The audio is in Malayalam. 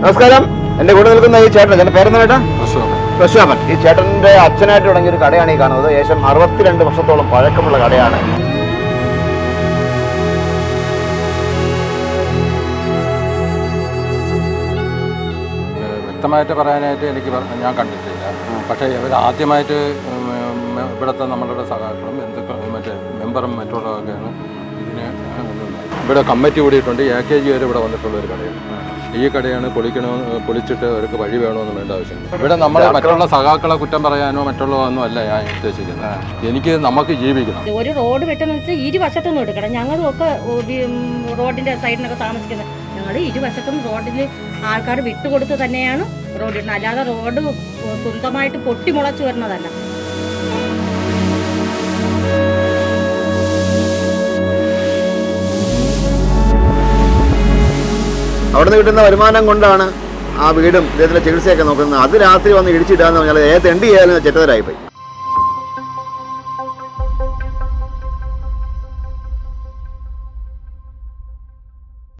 നമസ്കാരം. എന്റെ കൂടെ നിൽക്കുന്ന ഈ ചേട്ടൻ, എന്റെ പേരെന്താ ചേട്ടാ? പ്രശോഭൻ. ഈ ചേട്ടന്റെ അച്ഛനായിട്ട് തുടങ്ങിയ ഒരു കടയാണ് ഈ കാണുന്നത്. ഏകദേശം 62 വർഷത്തോളം പഴക്കമുള്ള കടയാണ്. വ്യക്തമായിട്ട് പറയാനായിട്ട് ഞാൻ കണ്ടിട്ടില്ല. പക്ഷേ ഇവർ ആദ്യമായിട്ട് ഇവിടുത്തെ നമ്മളുടെ സഹാക്കളും മറ്റേ മെമ്പറും മറ്റുള്ളതൊക്കെയാണ് ഇതിന് ഇവിടെ കമ്മിറ്റി കൂടിയിട്ടുണ്ട്. AKG വരെ ഇവിടെ വന്നിട്ടുള്ള ഒരു കടയാണ്. ഈ കടയാണ് പൊളിച്ചിട്ട് അവർക്ക് വഴി വേണമെന്ന് വേണ്ട ആവശ്യമില്ല. ഇവിടെ നമ്മൾ മറ്റുള്ള സഖാക്കളെ കുറ്റം പറയാനോ മറ്റുള്ളതൊന്നും അല്ല ഞാൻ ഉദ്ദേശിക്കുന്നത്. നമുക്ക് ജീവിക്കണം. ഒരു റോഡ് വെട്ടെന്ന് വെച്ചാൽ ഇരുവശത്തുനിന്ന് എടുക്കണം. ഞങ്ങളും ഒക്കെ റോഡിന്റെ സൈഡിനൊക്കെ താമസിക്കുന്നത്. ഞങ്ങൾ ഇരുവശത്തും റോഡിൽ ആൾക്കാർ വിട്ടുകൊടുത്ത് തന്നെയാണ് റോഡ് ഇടുന്നത്. അല്ലാതെ റോഡ് സ്വന്തമായിട്ട് പൊട്ടിമുളച്ചു വരുന്നതല്ല. അവിടെ നിന്ന് കിട്ടുന്ന വരുമാനം കൊണ്ടാണ് ആ വീടും ഇദ്ദേഹത്തിന്റെ ചികിത്സയൊക്കെ നോക്കുന്നത്. അത് രാത്രി വന്ന് ഇടിച്ചിട്ടാന്ന് പറഞ്ഞാൽ ഏത് തെണ്ടി ചെയ്യാനും ചെറ്റതരായിപ്പോയി.